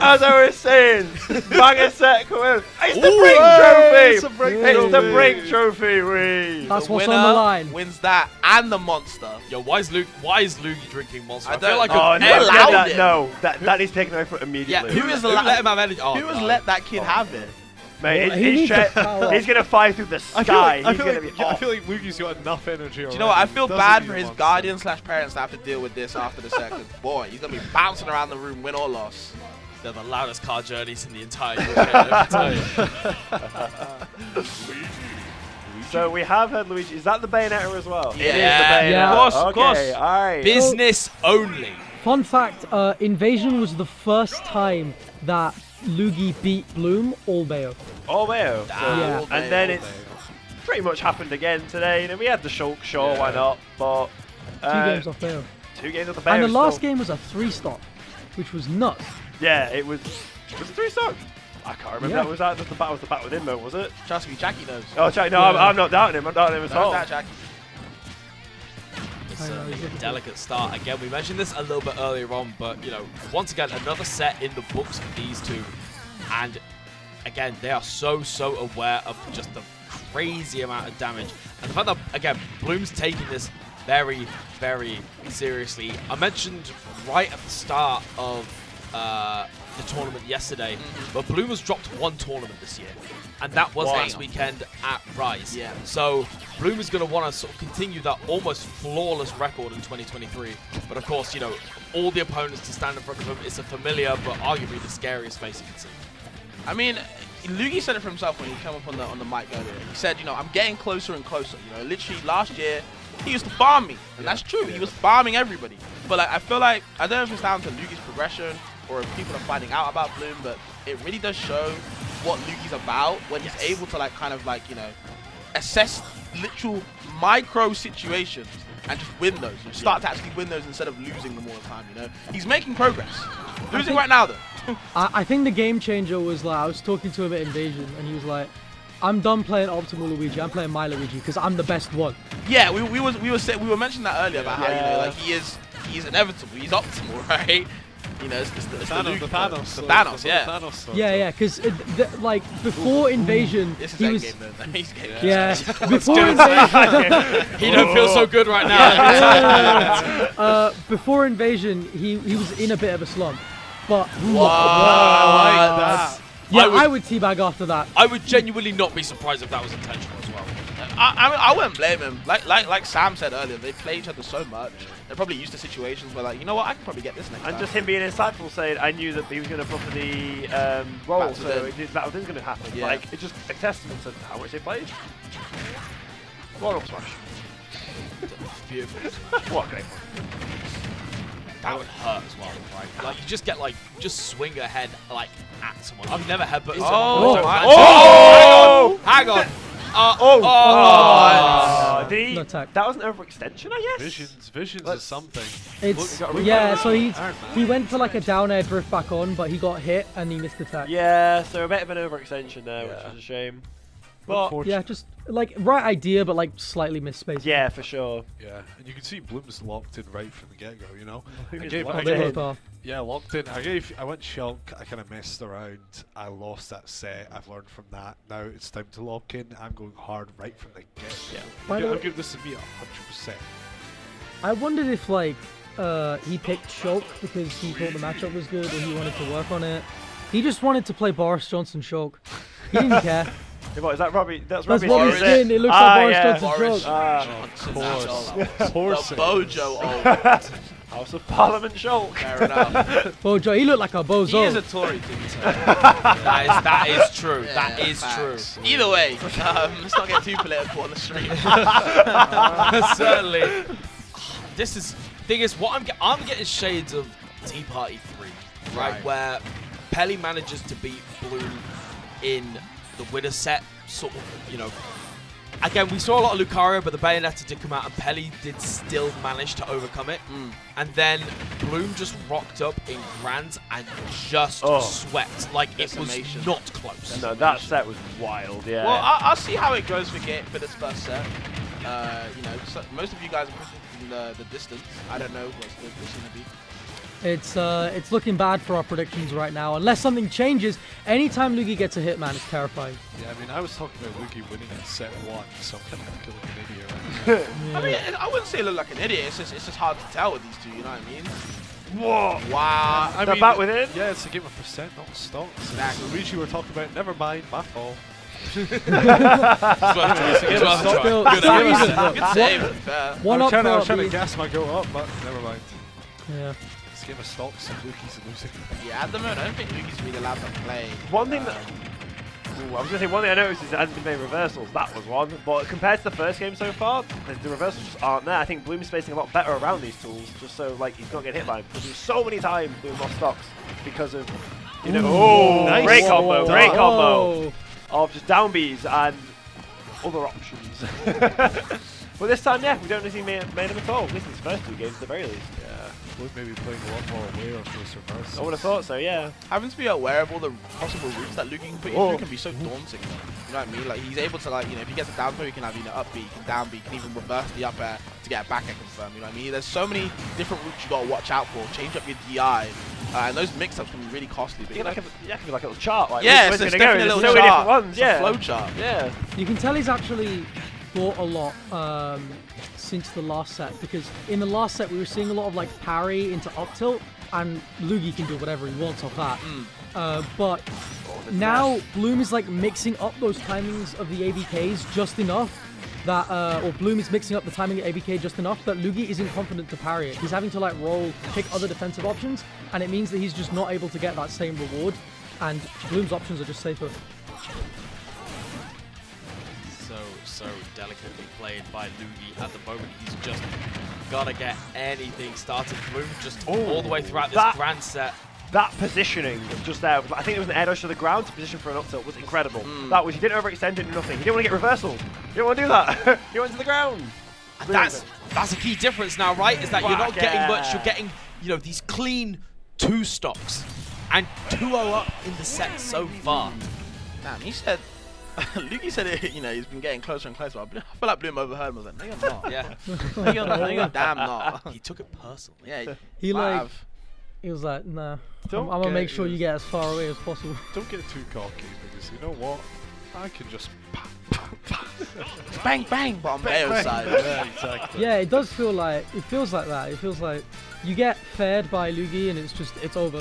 As I was saying, banger set coming. It's the BRINK trophy! It's a BRINK It's the BRINK trophy, we. That's The what's winner on the line. wins that and the monster. Yo, why is Luugi drinking Monster? I feel don't like know. Oh, if no, every- allowed that, it. no, that is taken away from Yeah, immediately. who is who allowed? let him have energy? Oh, Who has no. let that kid have it? Mate, Well, he needs the he's power. gonna fly through the sky. I He's gonna be feel off. like Luugi's got enough energy. Do you know what? I feel bad for his guardian / parents to have to deal with this after the second. Boy, he's gonna be bouncing around the room, win or loss. They're the loudest car journeys in the entire UK. Let me tell you. So we have had Luigi. Is that the Bayonetta as well? Yeah. It is the Yeah. Bayonetta. Yeah. Of course, okay, of course. alright. Business only. Fun fact, Invasion was the first time that Luugi beat Bloom all Bayo. Oh, Mayo. Yeah. And then it's pretty much happened again today. You know, we had the Shulk, sure, why not? But 2 games off Bayo. 2 games off the Bayo. And the last still. game was a 3-stop, which was nuts. Yeah, it was. Was it 3-star? I can't remember. Yeah. That was that. The battle was the battle with him, though, was it? Trust me, Jackie knows. Oh, Jack, no, Yeah. I'm not doubting him. I'm doubting him at Knows all. that, Jackie. It's I know, certainly he's a delicate start. Again, we mentioned this a little bit earlier on, but, you know, once again, another set in the books for these two. And, again, they are so aware of just the crazy amount of damage. And the fact that, again, Bloom's taking this very, very seriously. I mentioned right at the start of the tournament yesterday, but Bloom has dropped 1 tournament this year, and that was last weekend at Rise. Yeah. So Bloom is going to want to sort of continue that almost flawless record in 2023. But of course, you know, all the opponents to stand in front of him, it's a familiar but arguably the scariest face you can see. I mean, Luugi said it for himself when he came up on the mic earlier. He said, you know, I'm getting closer and closer. You know, literally last year, he used to farm me, and that's true. He was farming everybody. But like, I feel like, I don't know if it's down to Luugi's progression or if people are finding out about Bloom, but it really does show what Luugi's about when he's able to like kind of like, you know, assess literal micro situations and just win those. And start to actually win those instead of losing them all the time, you know. He's making progress. Losing right now though. I think the game changer was like, I was talking to him at Invasion, and he was like, I'm done playing optimal Luigi, I'm playing my Luigi, because I'm the best one. Yeah, we were mentioning that earlier about how, you know, like he's inevitable, he's optimal, right? You know, it's the Thanos, the Thanos, yeah. Yeah, because like before Invasion, This is he was endgame though. He's game. yeah before Invasion. He don't feel so good right now. Before Invasion, he was in a bit of a slump, but I like that. yeah, I would teabag after that. I would genuinely not be surprised if that was intentional as well. I wouldn't blame him. Like Sam said earlier, they play each other so much. They're probably used to situations where, like, you know what, I can probably get this next And time. just him being insightful, saying, I knew that he was going to buffer the roll, Back to so them. that was going to happen. Yeah. Like, it's just a testament to how much they played. What up smash? Beautiful. What a great one. That would hurt as well, right? Like, you just get, like, just swing ahead, like, at someone. I've never headbutted someone. Oh, so my- Oh! Hang on. Did he? No attack. That was an overextension, I guess? Visions Let's- is something. It's Look, we yeah. got- So he went for like a down air drift back on, but he got hit and he missed attack. Yeah, so a bit of an overextension there, which is a shame. But, Yeah, just like right idea, but like slightly missed space. yeah, for sure. Yeah, and you can see Bloom's locked in right from the get-go, you know? Who I is gave- locked I They gave- both are. Yeah, locked in. I went Shulk, I kind of messed around, I lost that set, I've learned from that. Now it's time to lock in, I'm going hard right from the get-go. By the I'll way- give this to me 100%. I wondered if like he picked Shulk because he thought the matchup was good or he wanted to work on it. He just wanted to play Boris Johnson Shulk. He didn't care. What, is that Robbie? That's That's Robbie's Robbie's is it? skin. It looks like Boris yeah. Johnson Boris Shulk. Johnson, course. the Bojo House of Parliament Shulk. Fair enough. Bojo, he looked like a He bozo. is a Tory, to be fair. That is true. Yeah, That is facts. true. Either way, let's not get too political on the stream. Certainly. This is thing is what I'm getting shades of Tea Party 3, right? Where Pelly manages to beat Bloom in the winner set, sort of, you know. Again, we saw a lot of Lucario, but the Bayonetta did come out, and Pelly did still manage to overcome it. And then Bloom just rocked up in Grands and just swept. Like, it was Decimation. not close. No, that set was wild, yeah. Well, I'll see how it goes for this first set. You know, so most of you guys are pushing the distance. I don't know what's going to be. It's looking bad for our predictions right now. Unless something changes, anytime Luugi gets a hit, man, it's terrifying. Yeah, I mean, I was talking about Luugi winning in set 1, so I'm kind of looking like an idiot right now. I mean, I wouldn't say I look like an idiot. It's just hard to tell with these two. You know what I mean? Whoa! Wow. I They're mean, back within? Yeah, it's a game of percent, not stocks. Exactly. Luigi we're talking about, never mind, my fault. It's worth a try. It's worth a try. Still Good even, idea. though. Good save. Fair. One I up was for trying to me. gas my goat up, but never mind. Yeah. This game of stocks and Luigi's losing. Yeah, at the moment, I don't think Luigi's really allowed to play. One thing that I was going to say, one thing I noticed is there hasn't been many reversals. That was one. But compared to the first game so far, the reversals just aren't there. I think Bloom is spacing a lot better around these tools, just so like he's not getting hit by them. Because there's so many times Bloom lost stocks because of, you know, Ooh, nice. great combo, great combo Oh. of just down Bs and other options. But this time, yeah, we don't see made them at all. At least in his first 2 games, at the very least. Yeah, Bloom may be playing a lot more aware of those reversals. I would have thought so, yeah. Having to be aware of all the possible routes that Luugi can put you Oh. through can be so daunting. You know what I mean? Like, he's able to, like, you know, if he gets a down throw, he can have, you know, up B, he can down B, he can even reverse the up air to get a back air confirm. You know what I mean? There's so many different routes you got to watch out for. Change up your DI. And those mix-ups can be really costly. But, Yeah, like it could be like a little chart. Like, yeah, where's it's it gonna definitely a go? little There's so many chart. different ones, It's yeah. a flow chart. Yeah. You can tell he's actually thought a lot since the last set, because in the last set we were seeing a lot of like parry into up tilt, and Luugi can do whatever he wants off that. But now Bloom is like mixing up those timings of the ABKs just enough that, or Bloom is mixing up the timing of ABK just enough that Luugi isn't confident to parry it. He's having to like pick other defensive options, and it means that he's just not able to get that same reward, and Bloom's options are just safer. So delicately played by Luugi at the moment. He's just got to get anything started. Bloom just all the way throughout this grand set. That positioning just there, I think it was an air dodge to the ground to position for an up tilt, was incredible. That was, he didn't overextend, didn't do nothing. He didn't want to get reversal. He didn't want to do that. He went to the ground. That's a key difference now, right? Is that you're not getting much. Yeah. You're getting, you know, these clean 2 stocks and 2-0 up in the set so far. Damn, he said, Luugi said it, you know, he's been getting closer and closer. I feel like Bloom overheard him. I was like, no, you're not. Yeah, No, you're damn not. he took it personally. Yeah, He might like, have. he was like, nah, I'm Don't gonna get make sure it. you get as far away as possible. Don't get too cocky, because you know what? I can just Bang, bang, but on bang, Bayo's bang. side. Yeah, exactly. Yeah, it does feel like, it feels like that. It feels like you get fed by Luugi and it's over.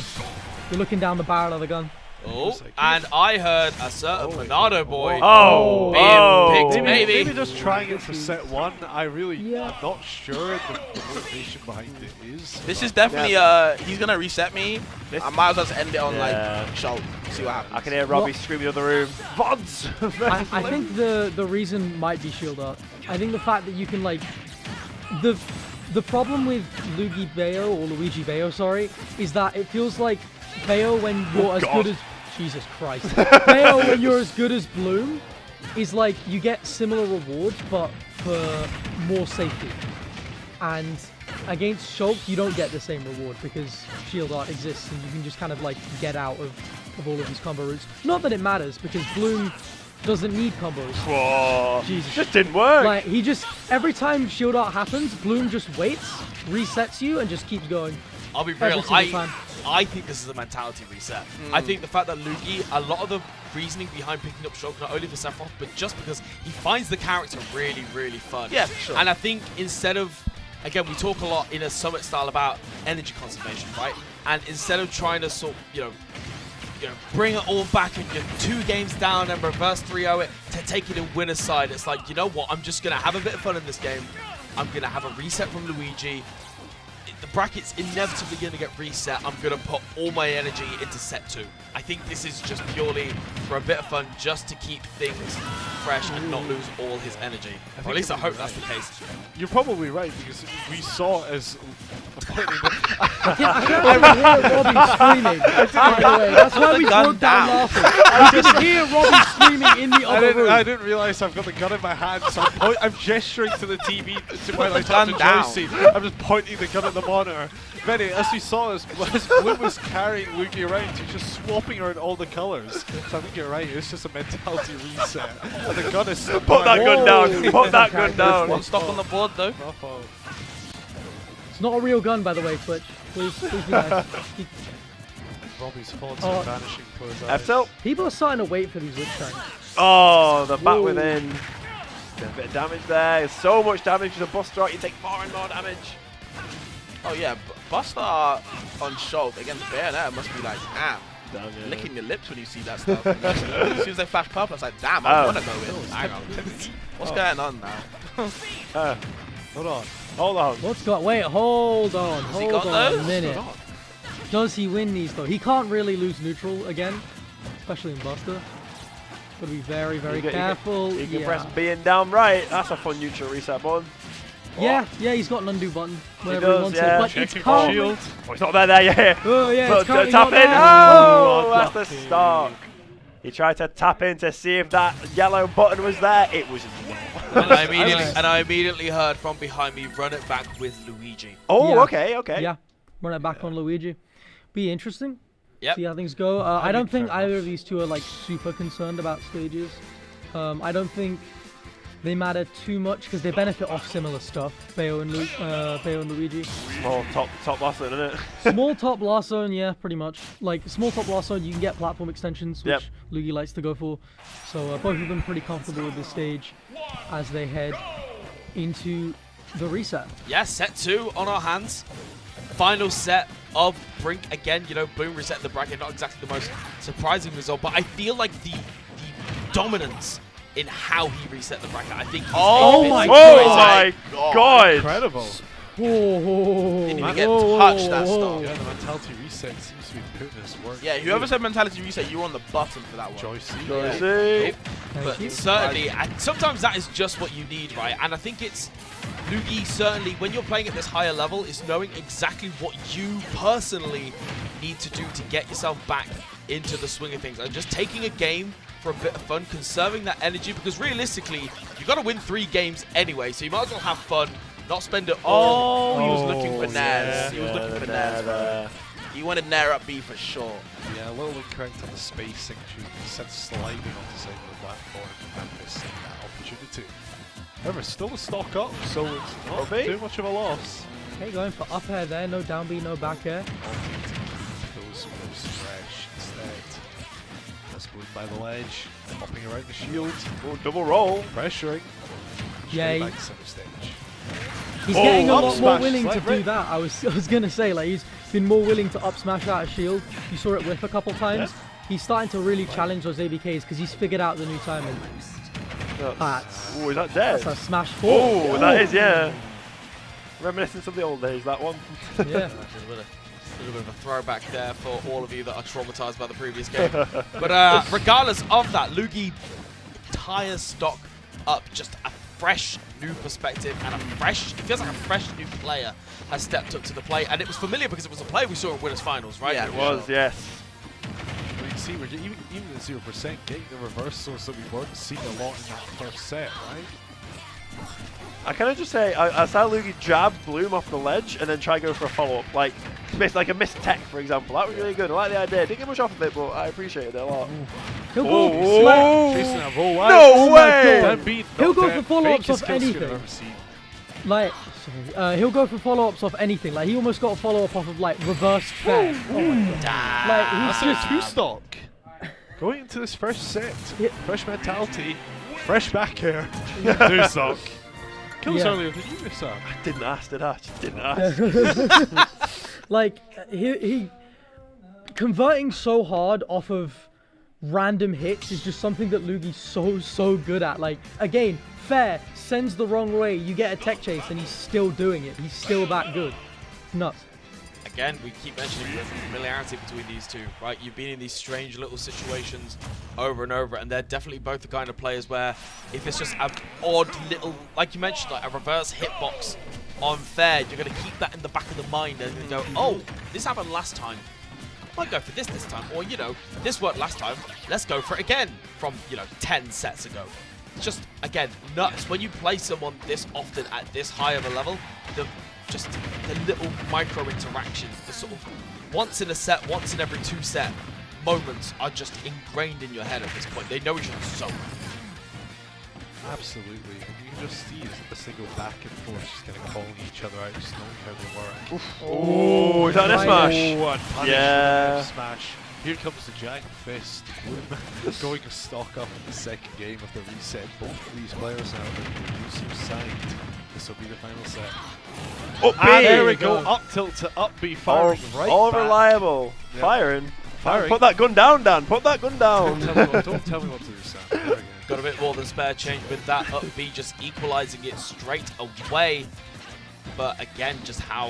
You're looking down the barrel of the gun. Oh, and I heard a certain Monado boy Oh, being picked, Maybe maybe. just trying it for set 1. I really, Yeah. I'm not sure the motivation behind it is. This is definitely, he's going to reset me. I might as well just end it on, Yeah. like, Schultz. See what happens. I can hear Robbie screaming in the other room. VODs! I think the reason might be shield art. I think the fact that you can like the problem with Luugi Bayo or Luigi Bayo, sorry, is that it feels like Bayo when you're as good as Jesus Christ. Bayo when you're as good as Bloom is like you get similar rewards but for more safety. And against Shulk you don't get the same reward because shield art exists and you can just kind of like get out of all of these combo routes. Not that it matters because Bloom doesn't need combos. Whoa. Jesus. Just didn't work. Like he just every time shield art happens, Bloom just waits, resets you, and just keeps going. I'll be Every real. single time. I think this is a mentality reset. I think the fact that Luugi, a lot of the reasoning behind picking up Shulk, not only for Sephiroth, but just because he finds the character really, really fun. Yeah, for sure. And I think instead of, again, we talk a lot in a Summit style about energy conservation, right? And instead of trying to sort, you know, bring it all back and you're 2 games down and reverse 3-0 it to take it in winner's side, it's like, you know what? I'm just gonna have a bit of fun in this game. I'm gonna have a reset from Luigi. The bracket's inevitably going to get reset. I'm going to put all my energy into set 2. I think this is just purely for a bit of fun, just to keep things fresh and not lose all his energy. Or at least I hope that's the case. You're probably right, because we saw as I can hear Robbie screaming. By the way, that's why we gun broke down down. laughing. I can hear Robbie screaming in the other room. I didn't realize I've got the gun in my hand, so I'm gesturing to the TV, to my like gun to down. Josie. I'm just pointing the gun at the monitor. Benny, as we saw, as Bloom was carrying Luugi around, he's just swapping around all the colours. So I think you're right, it's just a mentality reset. And the gun is still Put that gun down. Put that gun down. One stock on the board, though. So It's not a real gun, by the way, Twitch. Please be nice. Robbie's thoughts Oh. are vanishing for his eyes. F-tilt. People are starting to wait for these witch tanks. Oh, the back Whoa. within. A bit of damage there. There's so much damage with a Buster Art. You take more and more damage. Oh yeah, Buster on Shulk against Bayonetta must be like, damn. Damn, yeah. Licking your lips when you see that stuff. As soon as they flash purple, it's like, damn, I Oh. want to go in. Hang on. What's going on now? Hold on. Hold on. What's got? Wait, hold on. he Hold got on a those? minute. Does he win these though? He can't really lose neutral again, especially in Buster. Gotta be very, very careful. You can yeah. press B and down right. That's a fun neutral reset button. Yeah, he's got an undo button whenever does, he wants yeah. it, but it's Checking for currently... shield. Oh, it's not there yet. Oh yeah, But it's currently tap not in. there. Oh, Oh, that's the unlucky. stock. He tried to tap in to see if that yellow button was there. It was not. And I immediately heard from behind me, run it back with Luigi. Oh, Yeah. okay. Yeah, run it back on Luigi. Be interesting. Yep. See how things go. I don't think fair either enough. of these two are like super concerned about stages. I don't think they matter too much because they benefit off similar stuff. Bayo and Luigi. Small top lasso, isn't it? Small top last zone, yeah, pretty much. Like small top last zone, you can get platform extensions, which Yep. Luigi likes to go for. So both of them pretty comfortable with this stage as they head into the reset. Yeah, set 2 on our hands. Final set of BRINK. Again, you know, Bloom reset the bracket. Not exactly the most surprising result, but I feel like the dominance in how he reset the bracket. I think he's Oh a bit my surprising. God. Incredible. Oh, Didn't even get touched that stop. Yeah, the mentality reset seems to be putting his work. Yeah, whoever said mentality reset, you were on the button for that one. Joycey. See? Thank But you. certainly, and sometimes that is just what you need, right? And I think it's Luugi, certainly, when you're playing at this higher level, is knowing exactly what you personally need to do to get yourself back into the swing of things. And just taking a game for a bit of fun, conserving that energy, because realistically, you've got to win 3 games anyway, so you might as well have fun, not spend it all. Oh, he was looking for Oh, Naz. yeah. He was looking the for Naz, bro. there. He wanted Nair up B for sure. Yeah, a little incorrect on the spacing. He said sliding on the side of the platform and missing that opportunity. However, still a stock up, so it's not Okay. too much of a loss. Okay, going for up air there, no down B, no back air. Those fresh instead. That's Bloom by the ledge, hopping around the shield, Oh, double roll. pressuring. Yeah, Straight he- back to center stage. He's Oh, getting a up lot more smash, willing to slight do rip. that. I was gonna say, like, he's been more willing to up smash out of shield. You saw it whiff a couple times. He's starting to really challenge those ABKs because he's figured out the new timing. That's Oh, is that dead? a smash 4. Oh, that is, yeah. Reminiscence of the old days, that one. Yeah. A little bit of a throwback there for all of you that are traumatized by the previous game. But regardless of that, Luugi entire stock up, just a fresh new perspective and it feels like a fresh new player has stepped up to the plate, and it was familiar because it was a play we saw at Winners Finals, right? Yeah, It was, yes. Well, you see, we're even at 0%, getting the reversals that we weren't seeing a lot in that first set, right? I kind of just say, I saw Luugi jab Bloom off the ledge and then try to go for a follow-up. Like a missed tech, for example. That was really good. I like the idea. Didn't get much off of it, but I appreciated it a lot. He'll Oh, go, like, oh. Chasing that roll out. No Oh my way! God. Then beat, He'll go knocked for out. follow-ups Fakest off kill streak I've anything. ever seen. like, sorry, he'll go for follow-ups off anything. Like, he almost got a follow-up off of, like, reverse fair. Oh my God. Like, That's he's a just... two-stock. Going into this first set, Yeah. fresh mentality, fresh back air, two-stock. Kills Yeah. earlier than you, Mr. I didn't ask, did I? Just didn't ask. Like, he converting so hard off of random hits is just something that Luugi's so good at. Like, again, fair, sends the wrong way, you get a tech chase, and he's still doing it. He's still that good. It's nuts. Again, we keep mentioning the familiarity between these two, right? You've been in these strange little situations over and over, and they're definitely both the kind of players where if it's just an odd little, like you mentioned, like a reverse hitbox on fair, you're going to keep that in the back of the mind and go, oh, this happened last time. I might go for this time. Or, you know, this worked last time. Let's go for it again from, 10 sets ago. It's just, again, nuts. When you play someone this often at this high of a level, the little micro interactions, the sort of once in a set, once in every 2 set moments are just ingrained in your head at this point. They know each other so well. Absolutely. And you can just see as they go back and forth, just kind of calling each other out, just knowing how they work. Oh, is that an Right. smash? Oh, and punish Yeah. with an smash. Here comes the giant fist. Bloom going to stock up in the second game of the reset. Both of these players now have the side. This will be the final set. Up B! And there we go. go. Up tilt to up B, All, firing right all back. reliable. Yeah. Firing. Firing. Put that gun down, Dan. Put that gun down. Don't tell me what to do, Sam. There we go. Got a bit more than spare change with that up B, just equalizing it straight away. But again, just how,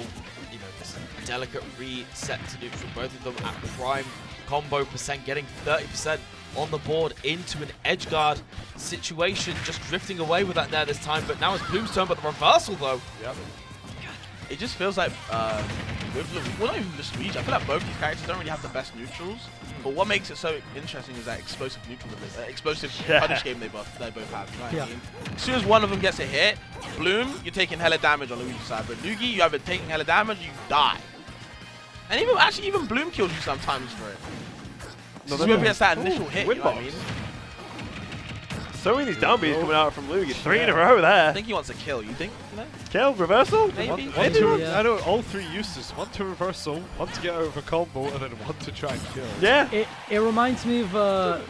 you know, this delicate reset to do for both of them at prime combo percent, getting 30% on the board into an edge guard situation, just drifting away with that there this time. But now it's Bloom's turn, but the reversal though. Yep. It just feels like, well, not even just Luigi. I feel like both these characters don't really have the best neutrals. But what makes it so interesting is that explosive neutral, explosive punish game they both have. You know what I mean? As soon as one of them gets a hit, Bloom, you're taking hella damage on Luigi's side. But Luugi, you either taking hella damage, you die. And even Bloom kills you sometimes for it. No, Just whoever gets that initial hit, you know what I mean? So many of these down Bs coming out from Luugi. 3 in a row there. I think he wants a kill. You think? You know? Kill, reversal? Maybe. One to, Yeah. I know all three uses. One to reversal, one to get out of a combo, and then one to try and kill. Yeah. It reminds me of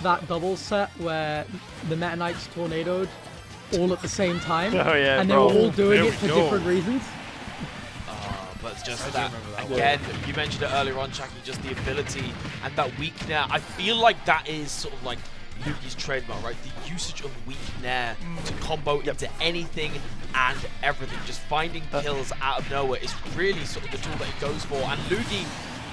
that doubles set where the Meta Knights tornadoed all at the same time. Oh, yeah, and they were bro. all doing There it we for go. different reasons. But just I do that, remember that one. again, you mentioned it earlier on, Chucky, just the ability and that weak nair. I feel like that is sort of like Luugi's trademark, right? The usage of weak nair to combo into anything and everything. Just finding kills out of nowhere is really sort of the tool that he goes for. And Luugi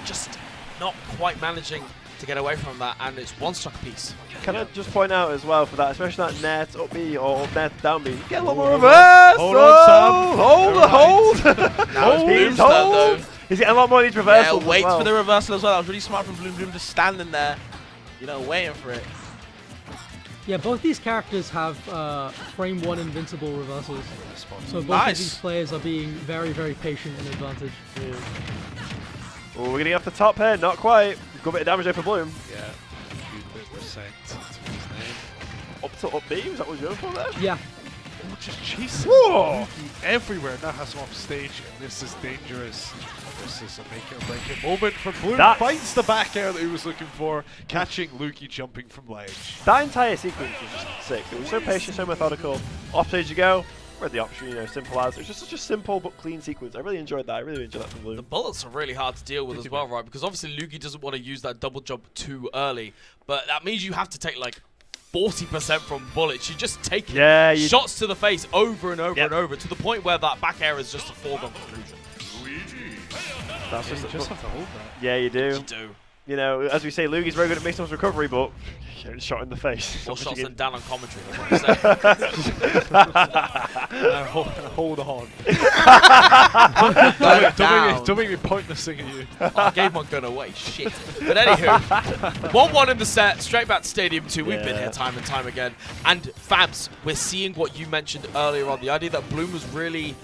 just not quite managing to get away from that, and it's one stock piece. Can I just point out as well for that, especially that net up B or net down B, get a lot more Hold reverse! on, Sam. Hold the hold! Now it's Bloom's turn though. He's getting a lot more of these Yeah, reversals wait as well. for the reversal as well. That was really smart from Bloom. Bloom just standing there, you know, waiting for it. Yeah, both these characters have frame 1 invincible reversals. So both Nice. of these players are being very, very patient and advantage. Oh, we're getting off the top here, not quite. Good bit of damage there for Bloom. Yeah. Good bit of percent to his name. Up to up B, was that what you were going for there? Yeah. Oh, just chasing Whoa! Luugi everywhere. Now has him off stage, and this is dangerous. This is a make it or break it moment for Bloom. That's- Finds the back air that he was looking for, catching Luugi jumping from ledge. That entire sequence was just sick. It was so patient, so methodical. Off stage you go. Read the option, you know, simple as. It was just such a simple but clean sequence. I really enjoyed that. I really enjoyed that from The Bloom. bullets are really hard to deal with as well, right? Because obviously Luugi doesn't want to use that double jump too early, but that means you have to take like 40% from bullets. You just take Yeah, you- shots to the face over and over Yep. and over to the point where that back air is just a foregone conclusion. That's You just just have to hold that. yeah, you do. You do. You know, as we say, Luugi's very good at mixed recovery, but getting shot in the face. Or shots Again. and down on commentary. That's what I'm saying. Hold on. Down. Don't make me point this thing at you. Oh, I gave my gun away. Shit. But anywho, 1-1 in the set. Straight back to Stadium 2. We've been Yeah. here time and time again. And Fabs, we're seeing what you mentioned earlier on. The idea that Bloom was really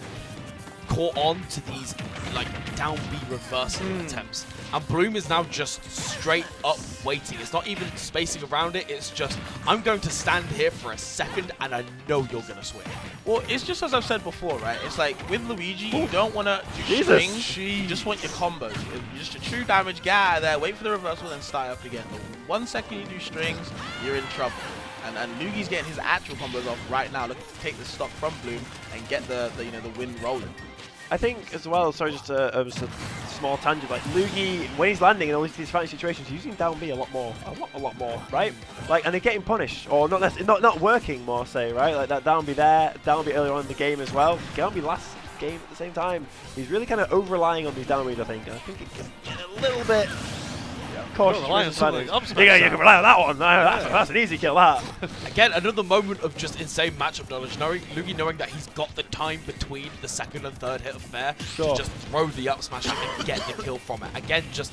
caught on to these like down B reversal attempts, and Bloom is now just straight up waiting. It's not even spacing around it, it's just I'm going to stand here for a second and I know you're gonna swing. Well, it's just as I've said before, right? It's like with Luigi, you don't want to do Jesus. strings. You just want your combos. You're just a true damage, get out of there, wait for the reversal, then start up again. The 1 second you do strings, you're in trouble. And Luigi's getting his actual combos off right now, looking to take the stock from Bloom and get the win rolling. I think as well, sorry, just a small tangent, like Luugi, when he's landing in all these fighting situations, he's using down B a lot more, right? Like, and they're getting punished, or not working more, say, right? Like that down B there, down B earlier on in the game as well, down B last game at the same time. He's really kind of over-relying on these down Bs, I think. And I think it can get a little bit cautious. Don't rely on with his something landings. like up smash, You can rely on that one. That's an easy kill, that. Again, another moment of just insane matchup knowledge. Luugi knowing that he's got the time between the second and third hit of fair Sure. to just throw the up smash and get the kill from it. Again, just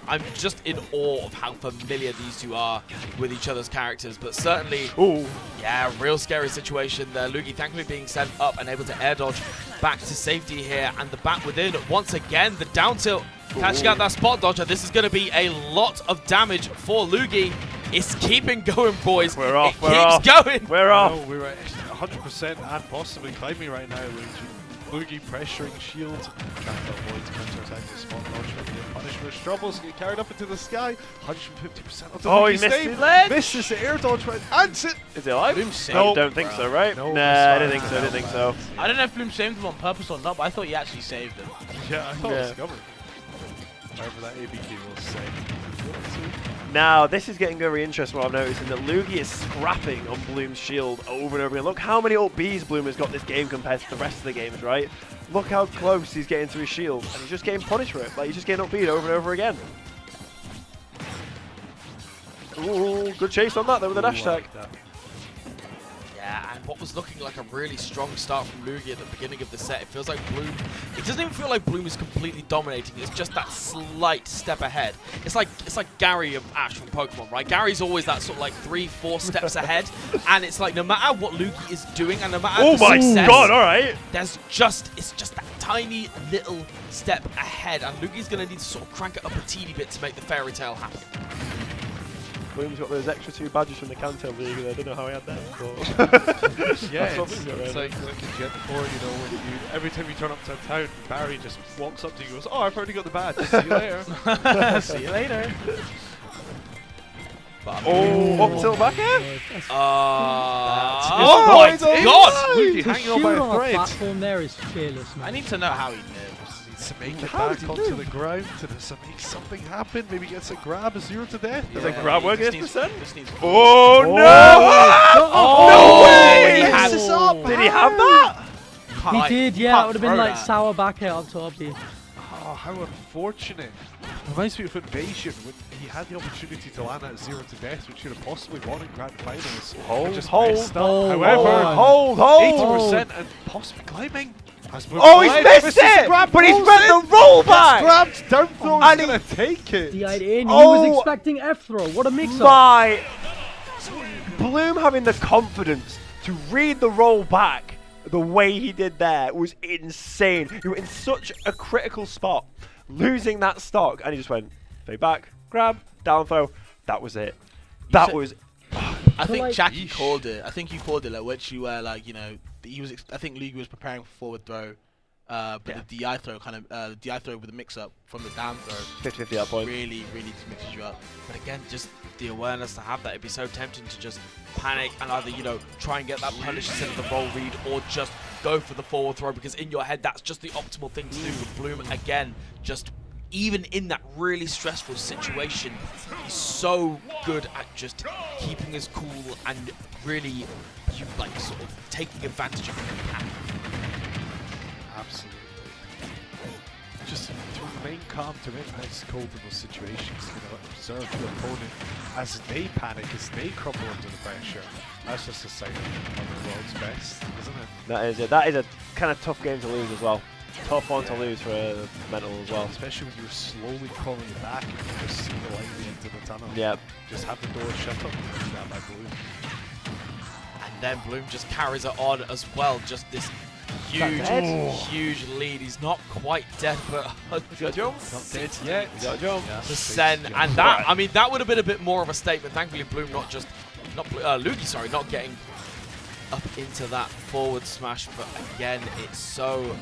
I'm just in awe of how familiar these two are with each other's characters. But certainly, Ooh. yeah, real scary situation there. Luugi thankfully being sent up and able to air dodge back to safety here, and the back within once again. The down tilt catching out that spot dodger. This is going to be a lot of damage for Luugi. It's keeping going, boys. We're off, It we're keeps off. going. We're No, off. we're at 100% and possibly climbing right now. Luugi pressuring shield. Trying to avoid counter-attack the spot dodge. Maybe get punished with troubles. Get carried up into the sky. 150% of the Oh, he Luugi missed stave. his ledge. Misses the air dodge right. And it. Is he alive? Bloom saved No, him, don't think bro. so, right? No, Nah, I didn't it's think so. I didn't think so. I don't know if Bloom saved him on purpose or not, but I thought he actually saved him. Yeah, I thought it Yeah. was covered. However, that ABK will say. Now, this is getting very interesting. What I'm noticing that Luugi is scrapping on Bloom's shield over and over again. Look how many up Bs Bloom has got this game compared to the rest of the games, right? Look how close he's getting to his shield, and he's just getting punished for it. Like, he's just getting up B'd over and over again. Ooh, good chase on that, though, with the dash tag. Yeah, and what was looking like a really strong start from Luugi at the beginning of the set, it feels like Bloom, it doesn't even feel like Bloom is completely dominating, it's just that slight step ahead. It's like Gary of Ash from Pokemon, right? Gary's always that sort of like 3-4 steps ahead, and it's like no matter what Luugi is doing, and no matter Oh the my success, god, alright. it's just that tiny little step ahead, and Luugi's going to need to sort of crank it up a teeny bit to make the fairy tale happen. Bloom's got those extra 2 badges from the Cantel League, and I don't know how he had that. But Yeah, That's what it's Bloom's got, right? like in Gen 4, you know, when you every time you turn up to a town, Barry just walks up to you and goes, "Oh, I've already got the badge. See you later." See you later. But, oh, up tilt back air? oh Oh, my it's a god! Luugi To hanging on shield by a on a thread. platform there is fearless, man. I need to know how he lives. To make it How back did he onto do? the ground to make something happen. Maybe gets a grab, a 0 to death. Does a grab he work just against needs- percent? just needs- Oh, no! Oh, No way! he had- Messes up. Did he have that? can't, He like, did, you yeah. It can't would have been throw like that. sour back air up top. Yeah. Oh, how unfortunate. Reminds me of Invasion when he had the opportunity to land at 0 to death, which should have possibly won in grand finals. Hold, Just hold, messed up. hold, However, Hold, 80% and possibly climbing. Has moved Oh, he's wide, missed misses the it! grab, But he's rolls got in, the roll gets back! grabbed, down throw, And he's gonna take it. The idea, he Oh, was expecting F throw. What a mix up. My Bloom having the confidence to read the roll back the way he did there was insane. You were in such a critical spot, losing that stock, and he just went fade back, grab, down throw. That was it. That said- was. I think like- Jackie Yeesh. called it. I think you called it, like, which you were like, you know, he was. I think Luugi was preparing for forward throw, but Yeah. the DI throw kind of, the DI throw with the mix up from the down throw 50-50 that point. really just mixes you up. But again, just the awareness to have that, it'd be so tempting to just panic and either, you know, try and get that punish instead of the roll read, or just go for the forward throw, because in your head, that's just the optimal thing to do. With Bloom, again, just even in that really stressful situation, he's so good at just keeping his cool and really, you like, sort of taking advantage of the panic. Absolutely. Just to remain calm, to remain ice cold in those situations, you know, observe your opponent as they panic, as they crumble under the pressure. That's just a sign of one of the world's best, isn't it? That is it. That is a kind of tough game to lose as well. Tough one to lose for mental as well. Especially when you're slowly crawling it back and you just see the light at the end of the tunnel. Yep. Just have the door shut up and do that by Bloom. And then Bloom just carries it on as well. Just this huge, dead? huge lead. He's not quite dead, but Not dead yet. Got a jump. percent. And that, I mean, that would have been a bit more of a statement. Thankfully, Bloom Luugi, sorry, not getting up into that forward smash. But again, it's so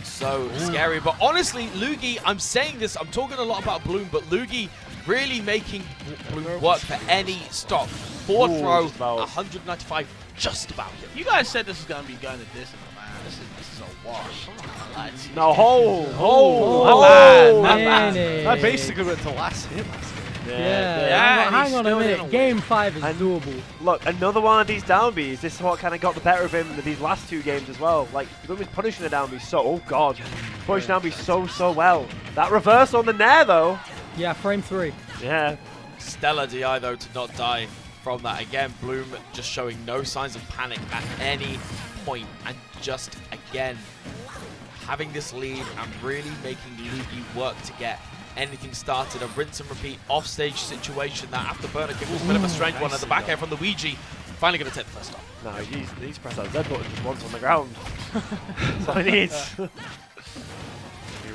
scary. But honestly, Luugi, I'm saying this, I'm talking a lot about Bloom, but Luugi really making Bloom work for any stock. Forward Ooh, throw, just about. 195, just about it. You guys said this is gonna be going to distance, man. This is a wash. I'm not gonna lie to you. No, hold. Oh, my bad, my man. bad. That basically went to last hit last game. Yeah, and hang he's on a still minute. didn't Game 5 is And- doable. Look, another one of these down Bs. This is what kind of got the better of him in these last 2 games as well. Like, Bloom was punishing the down B so, oh god, punishing down B so well. That reverse on the nair though. Yeah, frame 3. Yeah. Stellar DI though to not die from that. Again, Bloom just showing no signs of panic at any point, and just again having this lead and really making Luugi work to get anything started. A rinse and repeat offstage situation that after burner kick was a bit of a strange one at the back air from Luigi. Finally going to take the first stop. No, he's pressed that Z button just once on the ground. That's all he needs. Here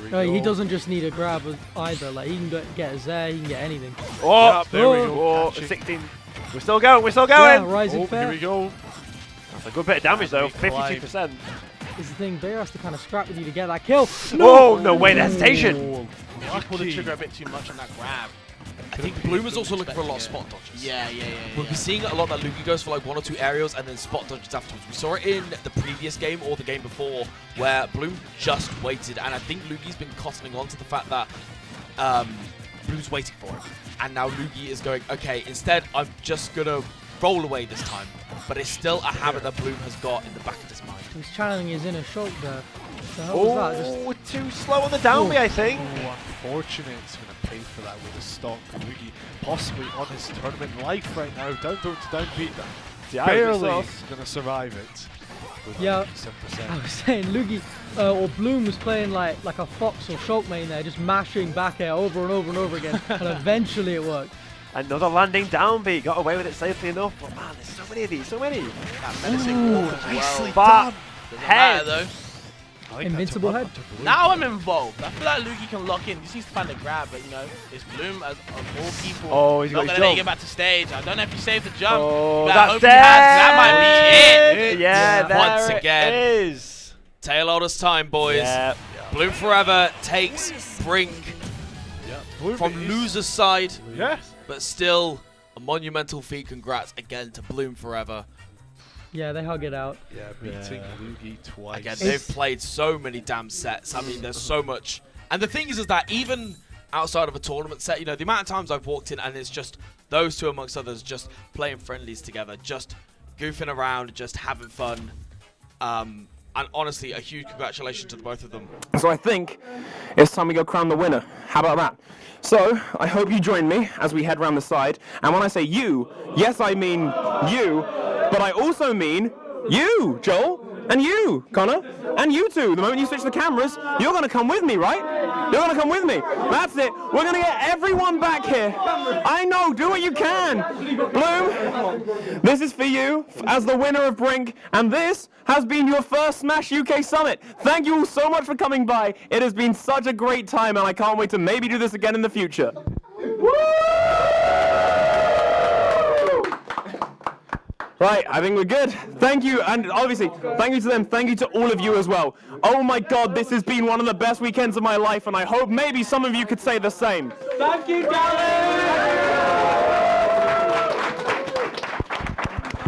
we No, he go. doesn't just need a grab either. Like, he can get a Z, he can get anything. Oh, Yeah, there we oh, go. oh, Catching. 16 We're still going, we're still Yeah, going! rising Here fair. we go. That's a good bit of damage though, Big climb. 52%. Is the thing, Bayo has to kind of scrap with you to get that kill. Whoa, no way, the hesitation! Oh, You pull the lucky. trigger a bit too much on that grab. I think Bloom is also looking for a lot of spot dodges. Yeah. We'll be seeing a lot that Luugi goes for like 1 or 2 aerials and then spot dodges afterwards. We saw it in the previous game or the game before where Bloom just waited, and I think Luugi's been cottoning on to the fact that Bloom's waiting for him. And now Luugi is going, okay, instead I'm just going to roll away this time. But it's still a habit that Bloom has got in the back of his mind. He's channeling his inner Shulk there. The hell was that? Just Oh, too slow on the down B, I think. Oh, unfortunate. It's going to pay for that with a stock. Luigi possibly on his tournament life right now. Down throw to down beat. Yeah, Barely so- going to survive it. With Yeah. 7%. I was saying Luugi or Bloom was playing like a Fox or Shulk main there, just mashing back air over and over and over again, and eventually it worked. Another landing down B, got away with it safely enough. But man, there's so many of these, so many. That menacing walk as well. nicely But Doesn't head. matter though. I like Invincible that head. to Bloom. Now I'm involved. I feel like Luugi can lock in. He just needs to find the grab, but you know, it's Bloom as of all people. Oh, he's not got his gonna let you jump. get back to stage. I don't know if he saved the jump. Oh, but I that's hope he has. That might be it. Yeah, there Once it again. is. Tail orders time, boys. Yeah. Bloom4Eva takes BRINK Yeah, Bloom from is- loser's side, Yeah. but still a monumental feat. Congrats again to Bloom4Eva. Yeah, they hug it out. Yeah, beating Luugi twice. Again, It's- they've played so many damn sets. I mean, there's so much. And the thing is that even outside of a tournament set, you know, the amount of times I've walked in and it's just those two amongst others just playing friendlies together, just goofing around, just having fun. And honestly, a huge congratulations to the both of them. So I think it's time we go crown the winner. How about that? So I hope you join me as we head round the side. And when I say you, yes, I mean you, but I also mean you, Joel, and you, Connor, and you two. The moment you switch the cameras, you're going to come with me, right? You're going to come with me. That's it. We're going to get everyone back here. I know. Do what you can. Bloom, this is for you as the winner of BRINK, and this has been your first SmashUK Summit. Thank you all so much for coming by. It has been such a great time, and I can't wait to maybe do this again in the future. Woo! Right, I think we're good. Thank you, and obviously, thank you to them, thank you to all of you as well. Oh my god, this has been one of the best weekends of my life, and I hope maybe some of you could say the same. Thank you, Dallas!